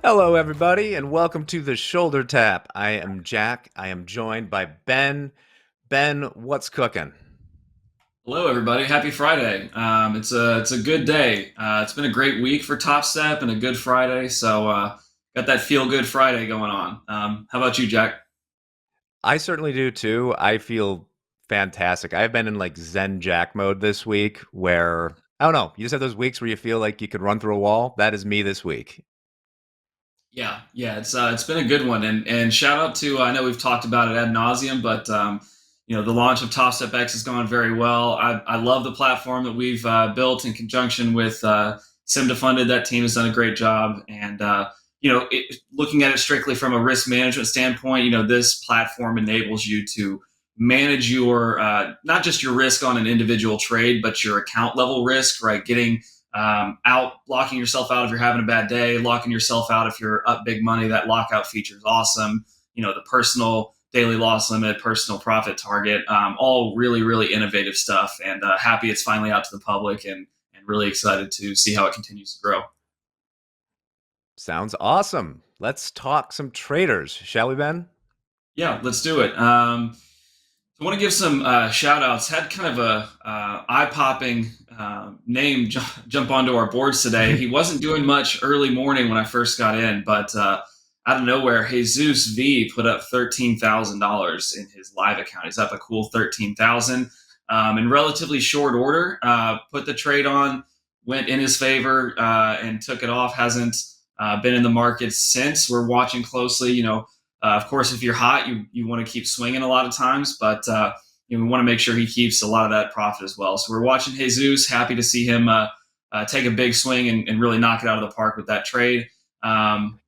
Hello, everybody, and welcome to the Shoulder Tap. I am Jack. I am joined by Ben. Ben, what's cooking? Hello, everybody. Happy Friday. It's a good day. It's been a great week for Topstep and a good Friday. So got that feel good Friday going on. How about you, Jack? I certainly do too. I feel fantastic. I've been in like Zen Jack mode this week where, I don't know, you just have those weeks where you feel like you could run through a wall. That is me this week. Yeah. It's been a good one, and shout out to I know we've talked about it ad nauseum, but the launch of Topstep X has gone very well. I love the platform that we've built in conjunction with Sim Funded. That team has done a great job, and looking at it strictly from a risk management standpoint, this platform enables you to manage your not just your risk on an individual trade, but your account level risk, right? Getting out, locking yourself out if you're having a bad day, locking yourself out if you're up big money. That lockout feature is awesome. The personal daily loss limit, personal profit target, all really, really innovative stuff. And happy it's finally out to the public, and really excited to see how it continues to grow. Sounds awesome. Let's talk some traders, shall we, Ben? Yeah, let's do it. I want to give some shout outs. Had kind of a eye popping name jump onto our boards today. He wasn't doing much early morning when I first got in, but out of nowhere, Jesus V put up $13,000 in his live account. He's up a cool 13,000 in relatively short order. Put the trade on, went in his favor, and took it off. Hasn't been in the market since. We're watching closely. Of course, if you're hot, you want to keep swinging a lot of times, but we want to make sure he keeps a lot of that profit as well. So we're watching Jesus. Happy to see him take a big swing and really knock it out of the park with that trade. One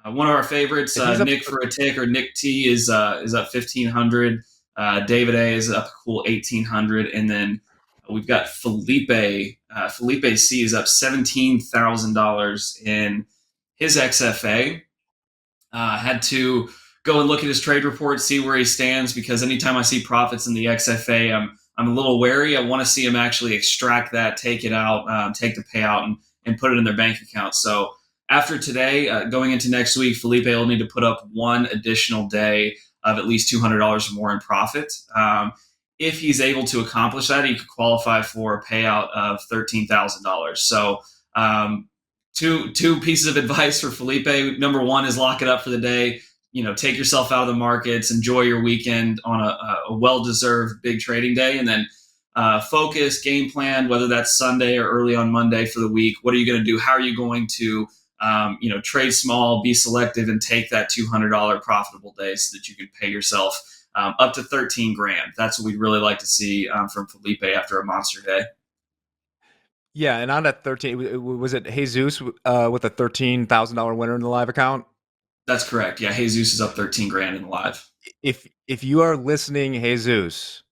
of our favorites, If he's up, Nick for a tick or Nick T is up 1,500. David A is up a cool 1,800, and then we've got Felipe. Felipe C is up $17,000 in his XFA. Had to go and look at his trade report, see where he stands, because anytime I see profits in the XFA, I'm a little wary. I want to see him actually extract that, take it out, take the payout, and put it in their bank account. So after today, going into next week, Felipe will need to put up one additional day of at least $200 or more in profit. If he's able to accomplish that, he could qualify for a payout of $13,000. So two pieces of advice for Felipe. Number one is lock it up for the day. Take yourself out of the markets, enjoy your weekend on a well-deserved big trading day, and then focus, game plan, whether that's Sunday or early on Monday for the week. What are you going to do? How are you going to trade small, be selective, and take that $200 profitable day so that you can pay yourself up to 13 grand. That's what we'd really like to see from Felipe after a monster day. yeah, and on that 13, was it Jesus with a $13,000 winner in the live account? That's correct. Yeah, Jesus is up 13 grand in the live. If you are listening, Jesus,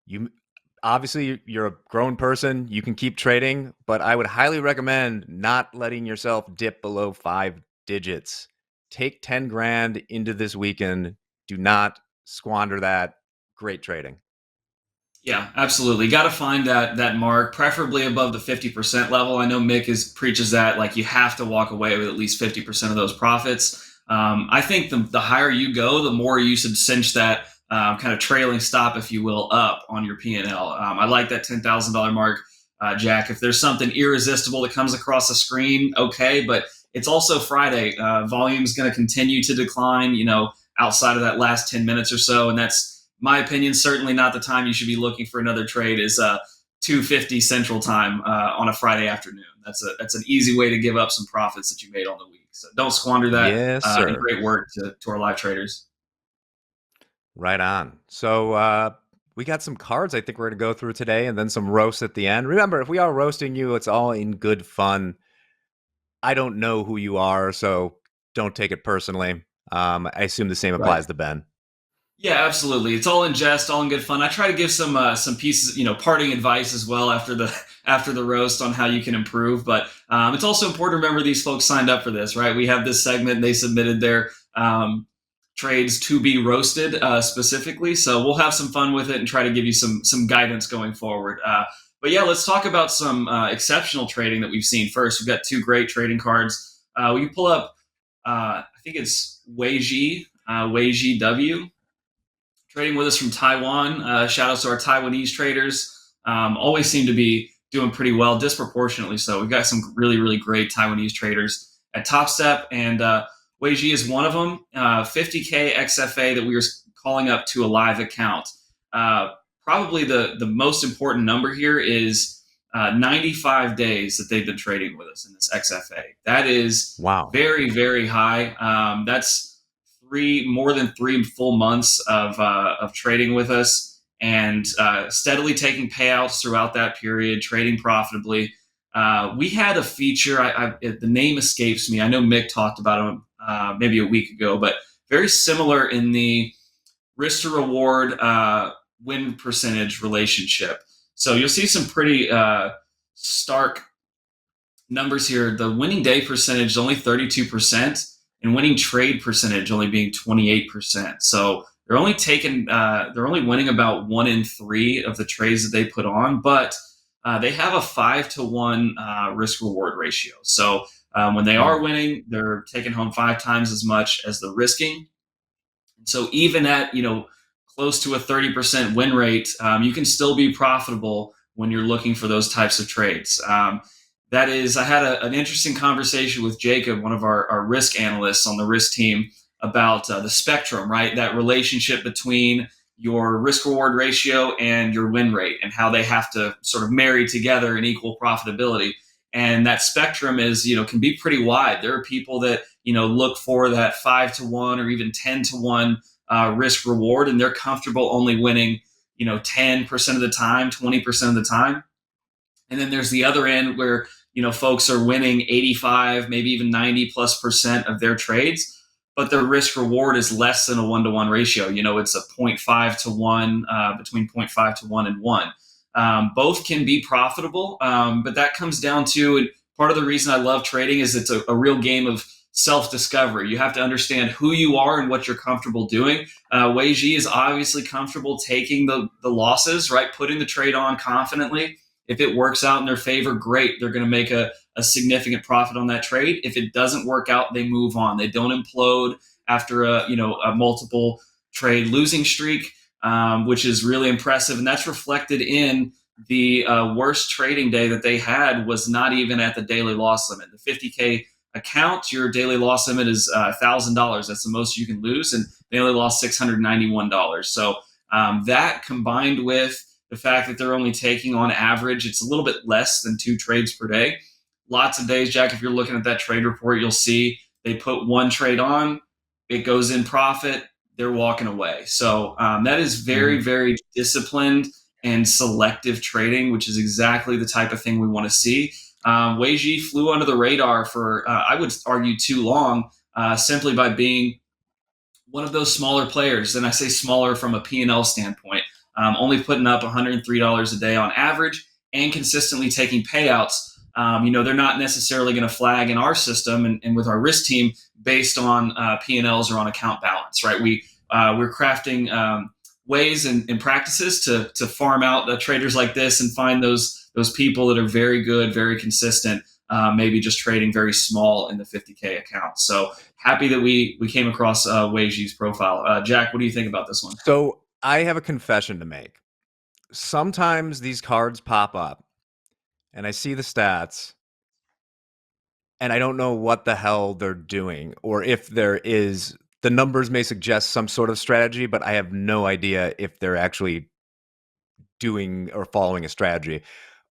you obviously you're a grown person, you can keep trading, but I would highly recommend not letting yourself dip below 5 digits. Take 10 grand into this weekend. Do not squander that. Great trading. Yeah, absolutely. Got to find that mark, preferably above the 50% level. I know Mick preaches that like you have to walk away with at least 50% of those profits. I think the higher you go, the more you should cinch that kind of trailing stop, if you will, up on your P&L. I like that $10,000 mark, Jack. If there's something irresistible that comes across the screen, okay, but it's also Friday. Volume's going to continue to decline, outside of that last 10 minutes or so, and that's my opinion, certainly not the time you should be looking for another trade is 2:50 Central Time on a Friday afternoon. That's an easy way to give up some profits that you made on the week. So don't squander that. Yes, And sir. great work to our live traders. Right on. So we got some cards I think we're going to go through today and then some roasts at the end. Remember, if we are roasting you, it's all in good fun. I don't know who you are, so don't take it personally. I assume the same Right. applies to Ben. Yeah, absolutely. It's all in jest, all in good fun. I try to give some pieces, parting advice as well after the after the roast on how you can improve. But it's also important to remember these folks signed up for this, right? We have this segment, and they submitted their trades to be roasted specifically. So we'll have some fun with it and try to give you some guidance going forward. But yeah, let's talk about some exceptional trading that we've seen first. We've got two great trading cards. You pull up, I think it's Weiji W, trading with us from Taiwan. Shout out to our Taiwanese traders. Always seem to be doing pretty well, disproportionately so. We've got some really, really great Taiwanese traders at Topstep, and Weiji is one of them. 50K XFA that we were calling up to a live account. Uh, Probably the most important number here is 95 days that they've been trading with us in this XFA. That is Wow. very, very high. That's more than 3 full months of trading with us, and steadily taking payouts throughout that period, trading profitably. We had a feature. The name escapes me. I know Mick talked about it maybe a week ago, but very similar in the risk to reward win percentage relationship. So you'll see some pretty stark numbers here. The winning day percentage is only 32%, and winning trade percentage only being 28%. So they're only winning about 1 in 3 of the trades that they put on, but they have a 5-to-1 risk reward ratio. So when they are Mm. winning, they're taking home 5 times as much as the risking. So even at close to a 30% win rate, you can still be profitable when you're looking for those types of trades. That is, I had an interesting conversation with Jacob, one of our risk analysts on the risk team, about the spectrum, right? That relationship between your risk reward ratio and your win rate, and how they have to sort of marry together in equal profitability. And that spectrum is, can be pretty wide. There are people that, look for that 5-to-1 or even 10-to-1 risk reward, and they're comfortable only winning, 10% of the time, 20% of the time. And then there's the other end where, folks are winning 85, maybe even 90+% of their trades, but their risk reward is less than a 1-to-1 ratio. It's a 0.5-to-1, between 0.5-to-1 and 1. Both can be profitable, but that comes down to, and part of the reason I love trading is it's a real game of self-discovery. You have to understand who you are and what you're comfortable doing. Wei Ji is obviously comfortable taking the losses, right? Putting the trade on confidently. If it works out in their favor, great. They're going to make a significant profit on that trade. If it doesn't work out, they move on. They don't implode after a multiple trade losing streak, which is really impressive. And that's reflected in the worst trading day that they had was not even at the daily loss limit. The 50K account, your daily loss limit is $1,000. That's the most you can lose, and they only lost $691. So that combined with the fact that they're only taking on average, it's a little bit less than 2 trades per day. Lots of days, Jack, if you're looking at that trade report, you'll see they put 1 trade on, it goes in profit, they're walking away. So that is very, Mhm. very disciplined and selective trading, which is exactly the type of thing we want to see. Wei Ji flew under the radar for, I would argue, too long, simply by being one of those smaller players. And I say smaller from a P&L standpoint, only putting up $103 a day on average and consistently taking payouts. They're not necessarily going to flag in our system and with our risk team based on P&Ls or on account balance, right? We're crafting ways and practices to farm out traders like this and find those people that are very good, very consistent, maybe just trading very small in the 50K account. So happy that we came across Wei Ji's profile. Jack, what do you think about this one? So I have a confession to make. Sometimes these cards pop up and I see the stats and I don't know what the hell they're doing, or if there is, the numbers may suggest some sort of strategy, but I have no idea if they're actually doing or following a strategy.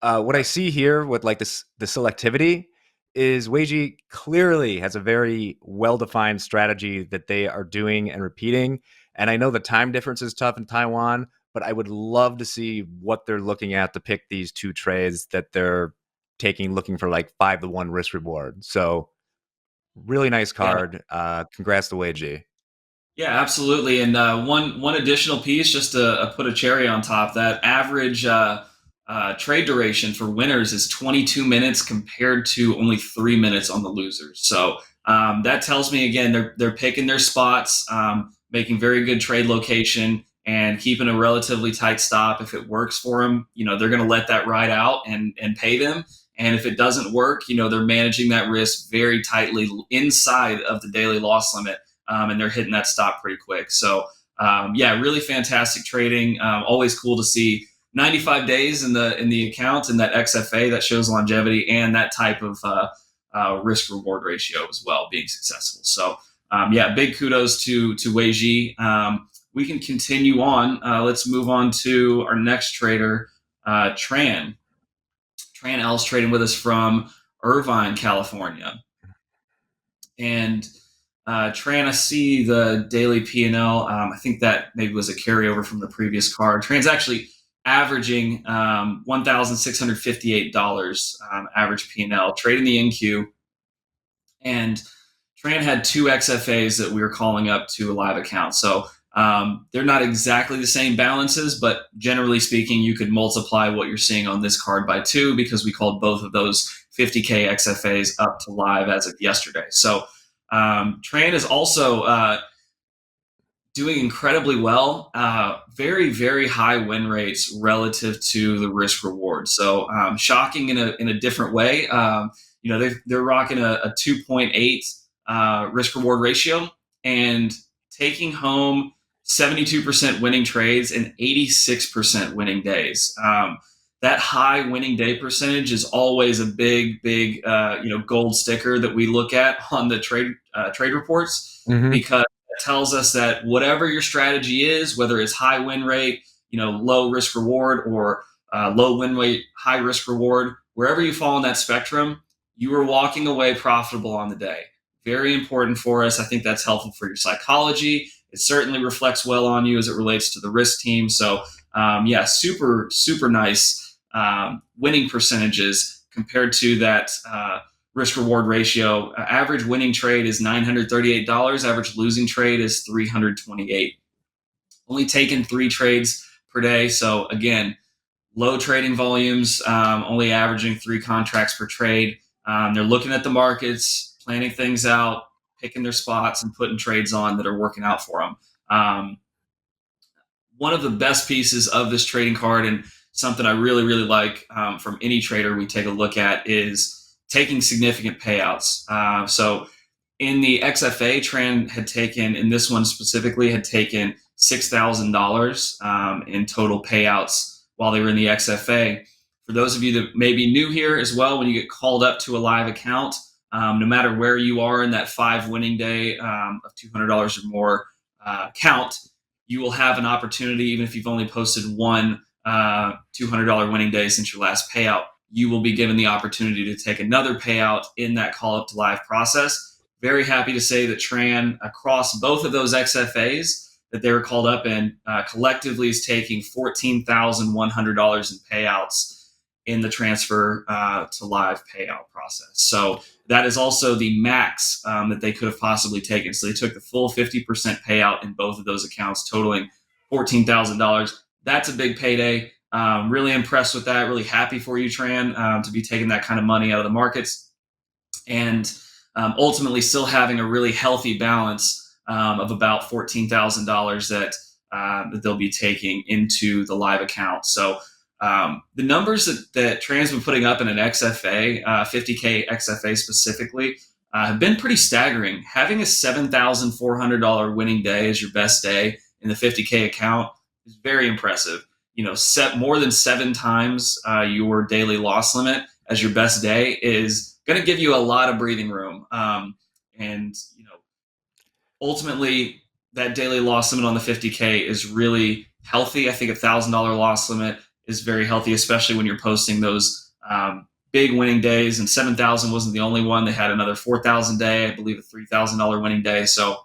What I Right. see here with like this, the selectivity is Weiji clearly has a very well-defined strategy that they are doing and repeating. And I know the time difference is tough in Taiwan, but I would love to see what they're looking at to pick these 2 trades that they're taking, looking for like 5-to-1 risk reward. So really nice Yeah. card. Congrats to Weiji. Yeah, absolutely. And one additional piece, just to put a cherry on top, that average trade duration for winners is 22 minutes compared to only 3 minutes on the losers. So that tells me again they're picking their spots, making very good trade location, and keeping a relatively tight stop. If it works for them, they're going to let that ride out and pay them. And if it doesn't work, they're managing that risk very tightly inside of the daily loss limit, and they're hitting that stop pretty quick. So yeah, really fantastic trading. Always cool to see 95 days in the account and that XFA that shows longevity and that type of risk reward ratio as well being successful. So yeah, big kudos to Wei Ji. We can continue on. Let's move on to our next trader, Tran. Tran L's trading with us from Irvine, California. And Tran, I see the daily P&L. I think that maybe was a carryover from the previous card. Tran's actually averaging $1,658 average P&L, trading the NQ. And Tran had two XFAs that we were calling up to a live account. So they're not exactly the same balances, but generally speaking, you could multiply what you're seeing on this card by two because we called both of those 50K XFAs up to live as of yesterday. So Tran is also doing incredibly well. Very, very high win rates relative to the risk reward. So shocking in a different way. They're rocking a 2.8 risk reward ratio and taking home 72% winning trades and 86% winning days. That high winning day percentage is always a big gold sticker that we look at on the trade reports, because it tells us that whatever your strategy is, whether it's high win rate, low risk reward, or low win rate, high risk reward, wherever you fall on that spectrum, you are walking away profitable on the day. Very important for us. I think that's helpful for your psychology. It certainly reflects well on you as it relates to the risk team. So yeah, super, super nice winning percentages compared to that risk reward ratio. Average winning trade is $938. Average losing trade is $328. Only taking 3 trades per day. So again, low trading volumes, only averaging 3 contracts per trade. They're looking at the markets, planning things out, picking their spots, and putting trades on that are working out for them. One of the best pieces of this trading card, and something I really, really like from any trader we take a look at, is taking significant payouts. So in the XFA, Tran had taken, in this one specifically, had taken $6,000 in total payouts while they were in the XFA. For those of you that may be new here as well, when you get called up to a live account, no matter where you are in that 5 winning day of $200 or more count, you will have an opportunity, even if you've only posted one $200 winning day since your last payout, you will be given the opportunity to take another payout in that call up to live process. Very happy to say that Tran, across both of those XFAs that they were called up in, collectively is taking $14,100 in payouts in the transfer to live payout process. So that is also the max that they could have possibly taken. So they took the full 50% payout in both of those accounts, totaling $14,000. That's a big payday. Really impressed with that. Really happy for you, Tran, to be taking that kind of money out of the markets, and ultimately still having a really healthy balance of about $14,000 that they'll be taking into the live account. So the numbers that Tran's been putting up in an XFA, 50K XFA specifically, have been pretty staggering. Having a $7,400 winning day as your best day in the 50K account is very impressive. Set more than 7 times your daily loss limit as your best day is going to give you a lot of breathing room. And ultimately, that daily loss limit on the 50K is really healthy. I think $1,000 loss limit is very healthy, especially when you're posting those big winning days. And 7,000 wasn't the only one. They had another 4,000 day, I believe a $3,000 winning day. So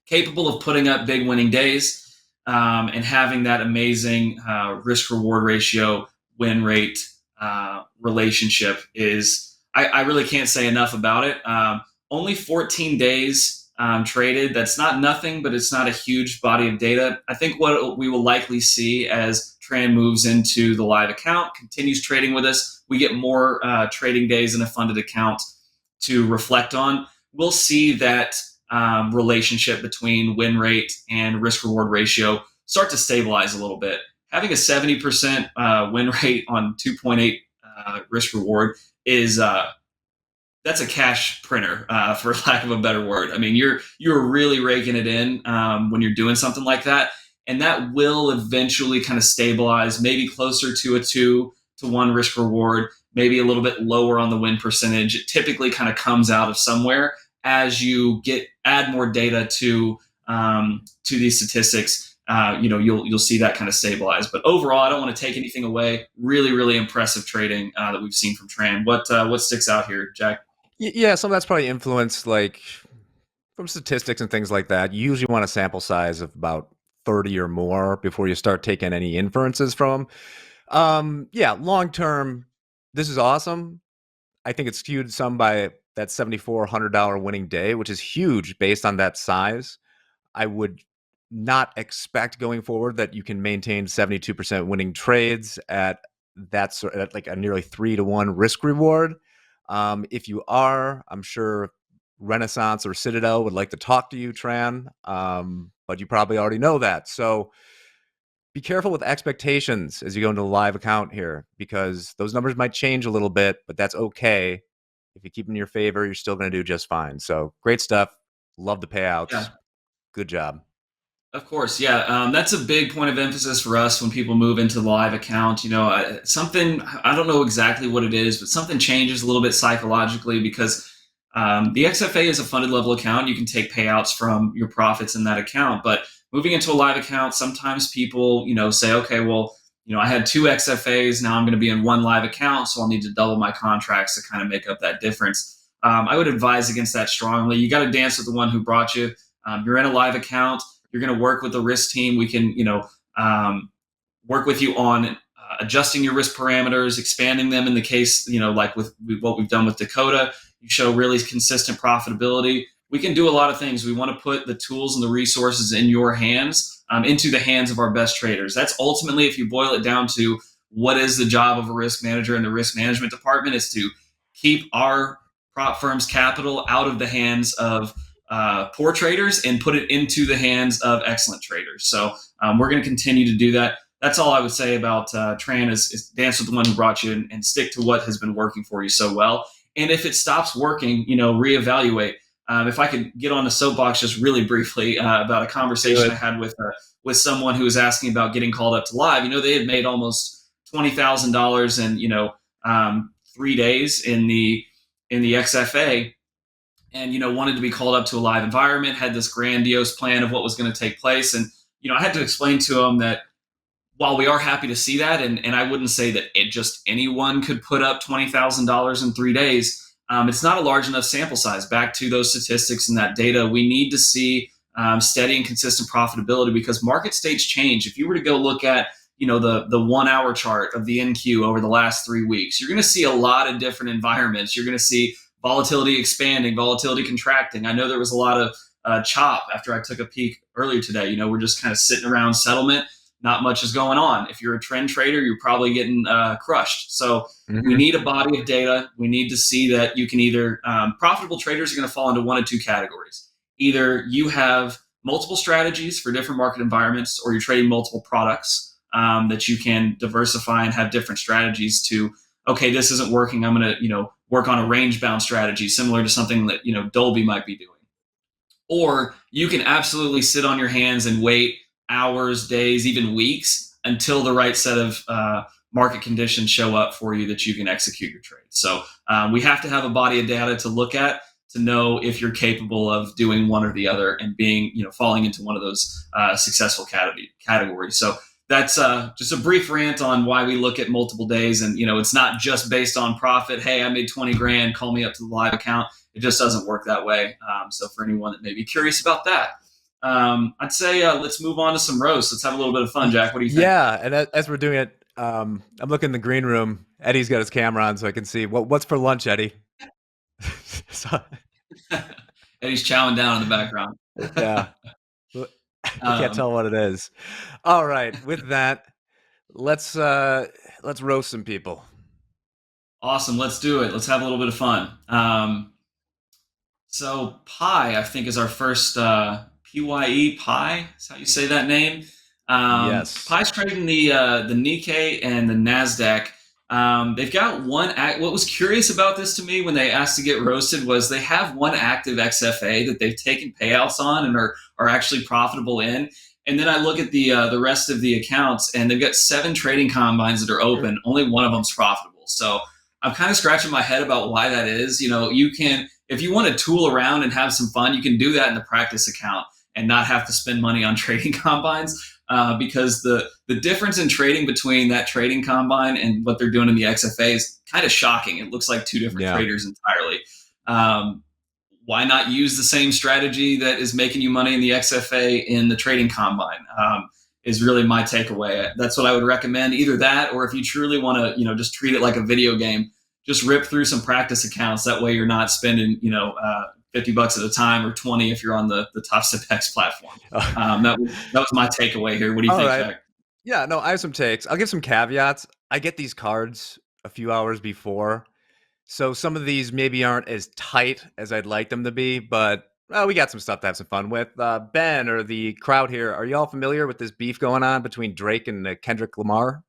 capable of putting up big winning days and having that amazing risk reward ratio, win rate relationship is, I really can't say enough about it. Only 14 days traded. That's not nothing, but it's not a huge body of data. I think what we will likely see as Tran moves into the live account, continues trading with us, we get more trading days in a funded account to reflect on. We'll see that relationship between win rate and risk reward ratio start to stabilize a little bit. Having a 70% win rate on 2.8 risk reward is that's a cash printer, for lack of a better word. I mean, you're really raking it in when you're doing something like that, and that will eventually kind of stabilize, maybe closer to a 2-to-1 risk reward, maybe a little bit lower on the win percentage. It typically kind of comes out of somewhere as you add more data to these statistics. You'll see that kind of stabilize. But overall, I don't want to take anything away. Really, really impressive trading that we've seen from Tran. What sticks out here, Jack? Yeah, some of that's probably influenced like from statistics and things like that. You usually want a sample size of about 30 or more before you start taking any inferences from 'em. Yeah, long term, this is awesome. I think it's skewed some by that $7,400 winning day, which is huge based on that size. I would not expect going forward that you can maintain 72% winning trades at at like a nearly 3-to-1 risk reward. If you are, I'm sure Renaissance or Citadel would like to talk to you, Tran, but you probably already know that. So be careful with expectations as you go into the live account here, because those numbers might change a little bit, but that's okay. If you keep them in your favor, you're still going to do just fine. So great stuff. Love the payouts. Yeah. Good job. Of course, yeah. That's a big point of emphasis for us when people move into the live account. Something, I don't know exactly what it is, but something changes a little bit psychologically because the XFA is a funded level account. You can take payouts from your profits in that account. But moving into a live account, sometimes people, say, okay, well, I had 2 XFAs. Now I'm going to be in one live account, so I'll need to double my contracts to kind of make up that difference. I would advise against that strongly. You got to dance with the one who brought you. You're in a live account. You're going to work with the risk team. We can, work with you on adjusting your risk parameters, expanding them in the case, like with what we've done with Dakota. You show really consistent profitability. We can do a lot of things. We want to put the tools and the resources in your hands, into the hands of our best traders. That's ultimately, if you boil it down to what is the job of a risk manager in the risk management department, is to keep our prop firm's capital out of the hands of poor traders and put it into the hands of excellent traders. So we're going to continue to do that. That's all I would say about Tran is dance with the one who brought you and stick to what has been working for you so well. And if it stops working, reevaluate. If I could get on the soapbox just really briefly about a conversation I had with someone who was asking about getting called up to live. They had made almost $20,000 in 3 days in the XFA, and wanted to be called up to a live environment, had this grandiose plan of what was going to take place. And I had to explain to him that while we are happy to see that, and I wouldn't say that just anyone could put up $20,000 in 3 days, it's not a large enough sample size. Back to those statistics and that data, we need to see steady and consistent profitability, because market states change. If you were to go look at the 1 hour chart of the NQ over the last 3 weeks, you're going to see a lot of different environments. You're going to see volatility expanding, volatility contracting. I know there was a lot of chop after I took a peek earlier today. We're just kind of sitting around settlement. Not much is going on. If you're a trend trader, you're probably getting crushed. So we need a body of data. We need to see that you can either, profitable traders are going to fall into one of two categories. Either you have multiple strategies for different market environments, or you're trading multiple products that you can diversify and have different strategies to, okay, this isn't working. I'm going to, work on a range bound strategy similar to something that, Dolby might be doing. Or you can absolutely sit on your hands and wait hours, days, even weeks until the right set of market conditions show up for you that you can execute your trade. So we have to have a body of data to look at to know if you're capable of doing one or the other and being, falling into one of those successful categories. So that's just a brief rant on why we look at multiple days. And, it's not just based on profit. Hey, I made 20 grand, call me up to the live account. It just doesn't work that way. So for anyone that may be curious about that, I'd say let's move on to some roasts. Let's have a little bit of fun, Jack. What do you think? Yeah, and as we're doing it, I'm looking in the green room. Eddie's got his camera on, so I can see what's for lunch, Eddie. So, Eddie's chowing down in the background. yeah, I can't tell what it is. All right, with that, let's roast some people. Awesome. Let's do it. Let's have a little bit of fun. So Pi, I think, is our first PYE. Pi is how you say that name. Yes. Pi's trading the Nikkei and the Nasdaq. They've got one what was curious about this to me when they asked to get roasted was they have one active XFA that they've taken payouts on and are actually profitable in. And then I look at the rest of the accounts, and they've got 7 trading combines that are open. Only one of them's profitable. So I'm kind of scratching my head about why that is. You can, if you want to tool around and have some fun, you can do that in the practice account and not have to spend money on trading combines. Because the difference in trading between that trading combine and what they're doing in the XFA is kind of shocking. It looks like 2 different Yeah. traders entirely. Um, why not use the same strategy that is making you money in the XFA in the trading combine? Is really my takeaway. That's what I would recommend. Either that, or if you truly want to, just treat it like a video game, just rip through some practice accounts. That way, you're not spending, $50 at a time or 20 if you're on the Topstep X platform. That was my takeaway here. What do you All think, right. Jack? Yeah, no, I have some takes. I'll give some caveats. I get these cards a few hours before, so some of these maybe aren't as tight as I'd like them to be, but we got some stuff to have some fun with. Ben or the crowd here, are you all familiar with this beef going on between Drake and Kendrick Lamar?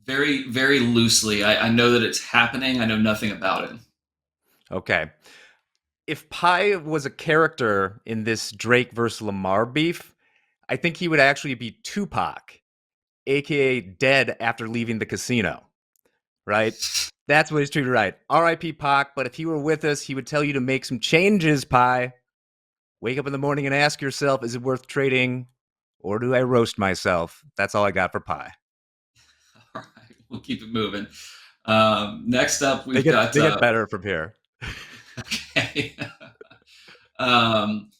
Very, very loosely. I know that it's happening. I know nothing about it. Okay. If Pi was a character in this Drake versus Lamar beef, I think he would actually be Tupac, aka dead after leaving the casino, right? That's what he's treated right. R.I.P. Pac, but if he were with us, he would tell you to make some changes, Pi. Wake up in the morning and ask yourself, is it worth trading or do I roast myself? That's all I got for Pi. All right, we'll keep it moving. Next up, They we've get got they get better from here. okay. um,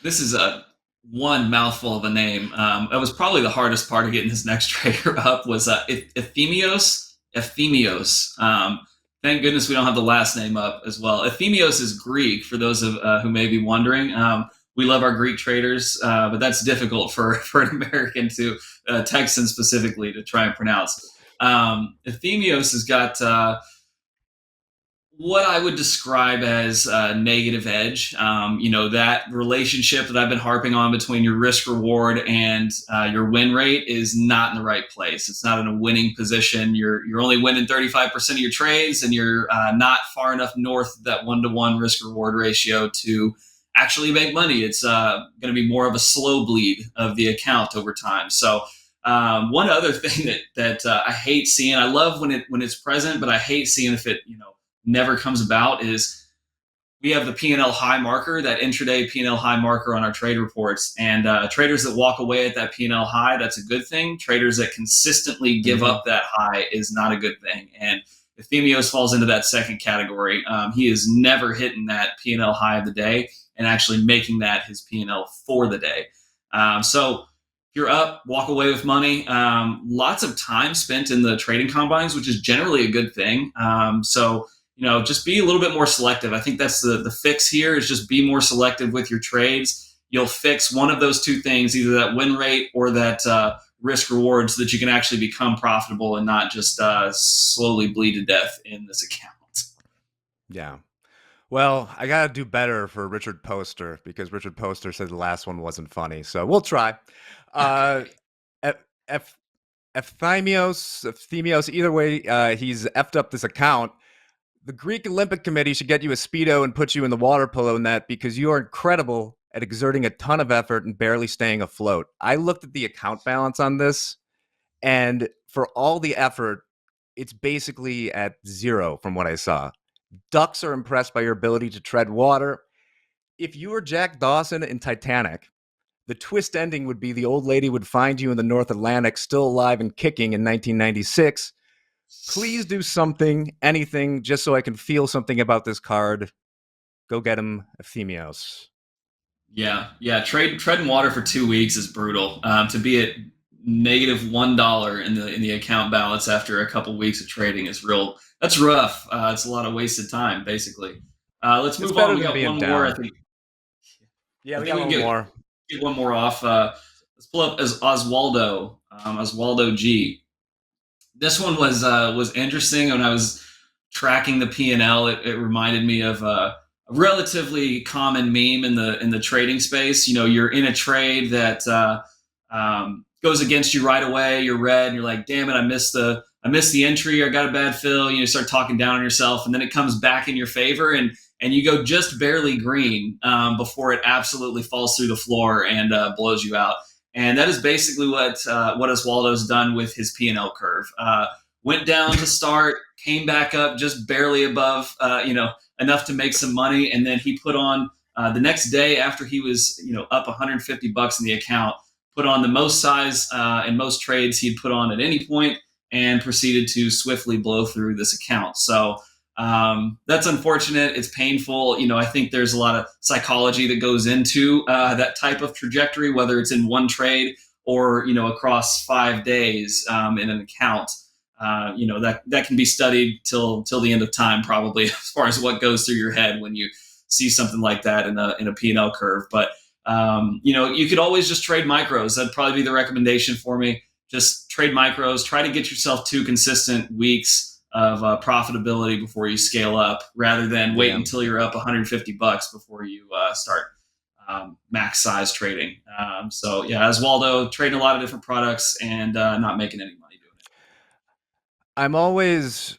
this is a one mouthful of a name. That was probably the hardest part of getting this next trader up was Ephemios. Ephemios. Thank goodness we don't have the last name up as well. Ephemios is Greek, for those of who may be wondering. We love our Greek traders, but that's difficult for an American to Texan specifically to try and pronounce. Ephemios has got what I would describe as a negative edge. That relationship that I've been harping on between your risk reward and your win rate is not in the right place. It's not in a winning position. You're only winning 35% of your trades, and you're not far enough north of that 1-to-1 risk reward ratio to actually make money. It's going to be more of a slow bleed of the account over time. So one other thing that I hate seeing, I love when it's present, but I hate seeing if it never comes about, is we have the P&L high marker, that intraday P&L high marker on our trade reports. And traders that walk away at that P&L high, that's a good thing. Traders that consistently give up that high is not a good thing. And Ephemios falls into that second category. He is never hitting that P&L high of the day and actually making that his P&L for the day. So if you're up, walk away with money. Lots of time spent in the trading combines, which is generally a good thing. Just be a little bit more selective. I think that's the fix here, is just be more selective with your trades. You'll fix one of those two things, either that win rate or that risk reward, so that you can actually become profitable and not just slowly bleed to death in this account. Yeah. Well, I got to do better for Richard Poster because Richard Poster said the last one wasn't funny. So we'll try. Uh, Okay. Ephemios, either way, he's effed up this account. The Greek Olympic Committee should get you a Speedo and put you in the water polo net because you are incredible at exerting a ton of effort and barely staying afloat. I looked at the account balance on this, and for all the effort, it's basically at zero from what I saw. Ducks are impressed by your ability to tread water. If you were Jack Dawson in Titanic, the twist ending would be the old lady would find you in the North Atlantic, still alive and kicking in 1996. Please do something, anything, just so I can feel something about this card. Go get him, Ephemios. Yeah. Treading water for 2 weeks is brutal. To be at -$1 in the account balance after a couple weeks of trading is real. That's rough. It's a lot of wasted time, basically. Let's It's move on. better We than got being one more. I down. think. Yeah, I we think got we can one more. get one more off. Let's pull up as Oswaldo. Oswaldo G. This one was interesting. When I was tracking the P&L, it reminded me of a relatively common meme in the trading space. You're in a trade that goes against you right away. You're red, and you're like, "Damn it! I missed the entry, or I got a bad fill. You start talking down on yourself, and then it comes back in your favor, and you go just barely green before it absolutely falls through the floor and blows you out. And that is basically what Oswaldo's done with his P&L curve. Went down to start, came back up just barely above, enough to make some money, and then he put on the next day after he was up 150 bucks in the account, put on the most size and most trades he'd put on at any point, and proceeded to swiftly blow through this account. So that's unfortunate. It's painful. I think there's a lot of psychology that goes into that type of trajectory, whether it's in one trade or across 5 days in an account. That can be studied till the end of time, probably, as far as what goes through your head when you see something like that in a P&L curve. But you could always just trade micros. That'd probably be the recommendation for me. Just trade micros. Try to get yourself 2 consistent weeks of profitability before you scale up, rather than wait Yeah. until you're up 150 bucks before you start max size trading. So yeah, as Waldo, trading a lot of different products and not making any money doing it. I'm always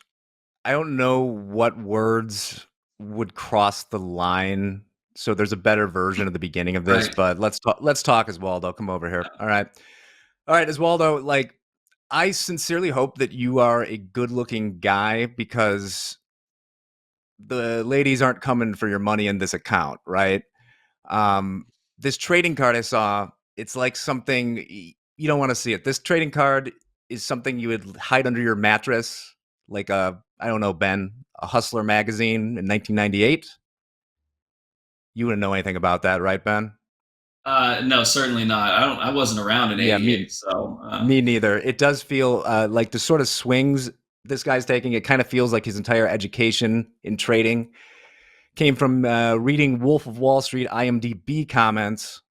I don't know what words would cross the line. So there's a better version of the beginning of this, Right. but let's talk Oswaldo. Come over here. All right. All right, Oswaldo, like I sincerely hope that you are a good-looking guy because the ladies aren't coming for your money in this account, right? Um, this trading card I saw, it's like something you don't want to see it. This trading card is something you would hide under your mattress, like I don't know, Ben, a Hustler magazine in 1998. You wouldn't know anything about that, right, Ben? No, certainly not. I wasn't around in Yeah, '88, so me neither. It does feel like the sort of swings this guy's taking. It kind of feels like his entire education in trading came from reading Wolf of Wall Street IMDb comments,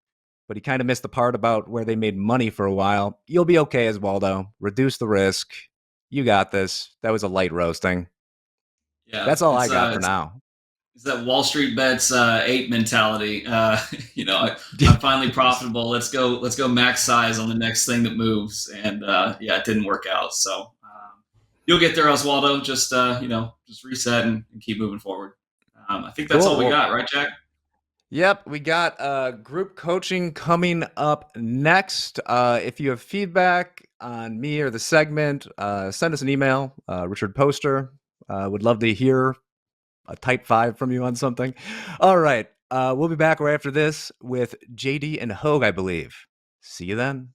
but he kind of missed the part about where they made money for a while. You'll be okay, Oswaldo. Reduce the risk. You got this. That was a light roasting. yeah, That's all I got for now. it's that Wall Street bets ape mentality. I'm finally profitable. Let's go max size on the next thing that moves. And yeah, it didn't work out. So you'll get there, Oswaldo. Just reset and keep moving forward. I think that's Cool. all we Well, got, right, Jack? yep, we got group coaching coming up next. If you have feedback on me or the segment, send us an email. Richard Poster would love to hear a type 5 from you on something. All right. We'll be back right after this with JD and Hogue, I believe. See you then.